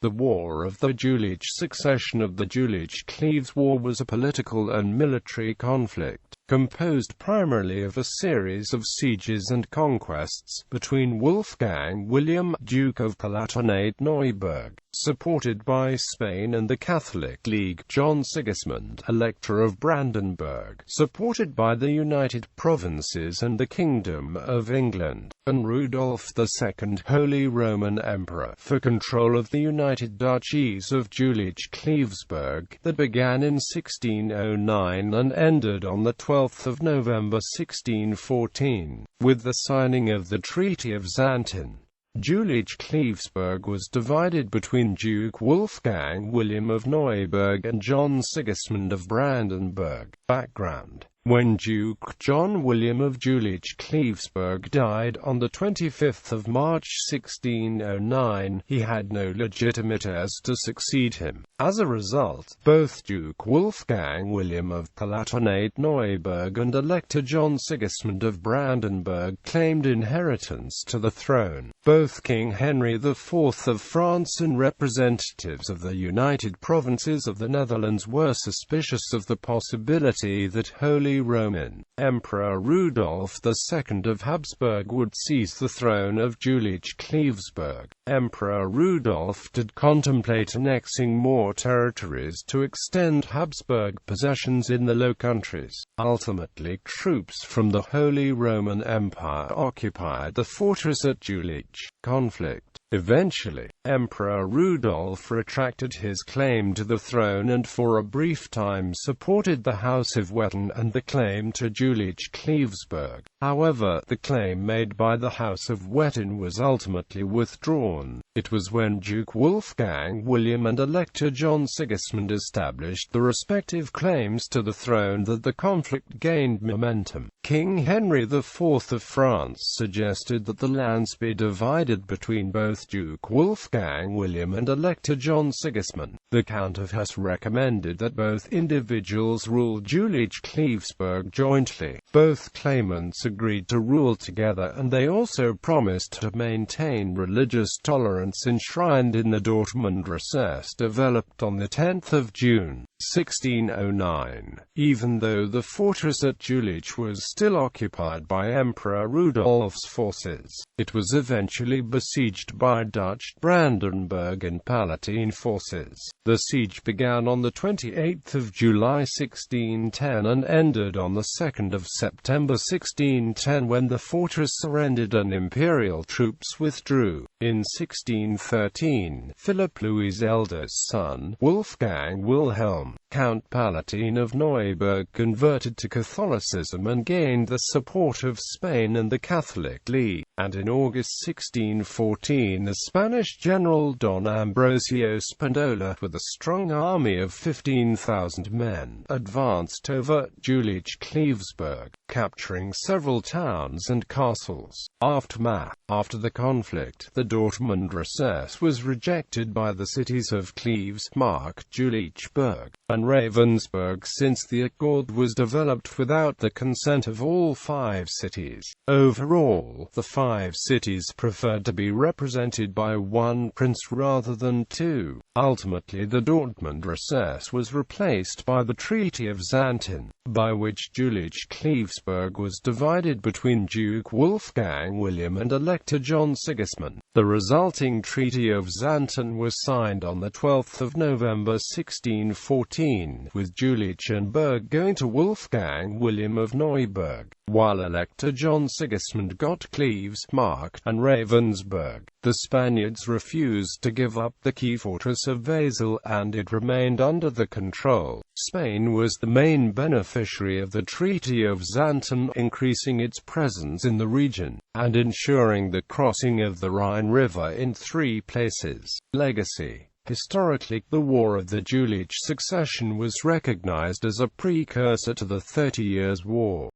The War of the Jülich Succession of the Jülich-Cleves War was a political and military conflict, composed primarily of a series of sieges and conquests, between Wolfgang William, Duke of Palatinate-Neuburg, supported by Spain, and the Catholic League, John Sigismund, Elector of Brandenburg, supported by the United Provinces and the Kingdom of England, and Rudolph II, Holy Roman Emperor, for control of the United Duchies of Jülich-Cleves-Berg, that began in 1609 and ended on the 12th of November 1614, with the signing of the Treaty of Xanten. Jülich-Cleves-Berg was divided between Duke Wolfgang William of Neuburg and John Sigismund of Brandenburg. Background: when Duke John William of Jülich-Cleves-Berg died on the 25th of March 1609, he had no legitimate heirs to succeed him. As a result, both Duke Wolfgang William of Palatinate-Neuburg and Elector John Sigismund of Brandenburg claimed inheritance to the throne. Both King Henry IV of France and representatives of the United Provinces of the Netherlands were suspicious of the possibility that Holy Roman Emperor Rudolph II of Habsburg would seize the throne of Jülich-Cleves-Berg. Emperor Rudolph did contemplate annexing more territories to extend Habsburg possessions in the Low Countries. Ultimately, troops from the Holy Roman Empire occupied the fortress at Jülich. Conflict. Eventually, Emperor Rudolph retracted his claim to the throne and for a brief time supported the House of Wettin and the claim to Jülich-Cleves-Berg. However, the claim made by the House of Wettin was ultimately withdrawn. It was when Duke Wolfgang William and Elector John Sigismund established the respective claims to the throne that the conflict gained momentum. King Henry IV of France suggested that the lands be divided between both Duke Wolfgang William and Elector John Sigismund. The Count of Hesse recommended that both individuals rule Jülich-Cleves-Berg jointly. Both claimants agreed to rule together, and they also promised to maintain religious tolerance enshrined in the Dortmund Recess developed on the 10th of June, 1609. Even though the fortress at Jülich was still occupied by Emperor Rudolph's forces, it was eventually besieged by Dutch Brandenburg and Palatine forces. The siege began on the 28th of July 1610 and ended on the 2nd of September 1610 when the fortress surrendered and imperial troops withdrew. In 1613, Philip Louis's eldest son, Wolfgang Wilhelm, Count Palatine of Neuburg, converted to Catholicism and gained the support of Spain and the Catholic League. And in August 1614, the Spanish general Don Ambrosio Spindola, with a strong army of 15,000 men, advanced over Jülich-Cleves-Berg, capturing several towns and castles. Aftermath. After the conflict, the Dortmund Recess was rejected by the cities of Cleves, Mark, Jülich-Berg, and Ravensburg, since the accord was developed without the consent of all 5 cities. Overall, the 5 cities preferred to be represented by one prince rather than 2. Ultimately, the Dortmund Recess was replaced by the Treaty of Xanten, by which Jülich-Cleves-Berg was divided between Duke Wolfgang William and Elector John Sigismund. The resulting Treaty of Xanten was signed on the 12th of November 1614, with Jülich and Berg going to Wolfgang William of Neuburg, while Elector John Sigismund got Cleves, Mark, and Ravensburg. The Spaniards refused to give up the key fortress of Basel, and it remained under the control. Spain was the main beneficiary of the Treaty of Xanten, increasing its presence in the region, and ensuring the crossing of the Rhine River in 3 places. Legacy. Historically, the War of the Jülich Succession was recognized as a precursor to the 30 Years' War.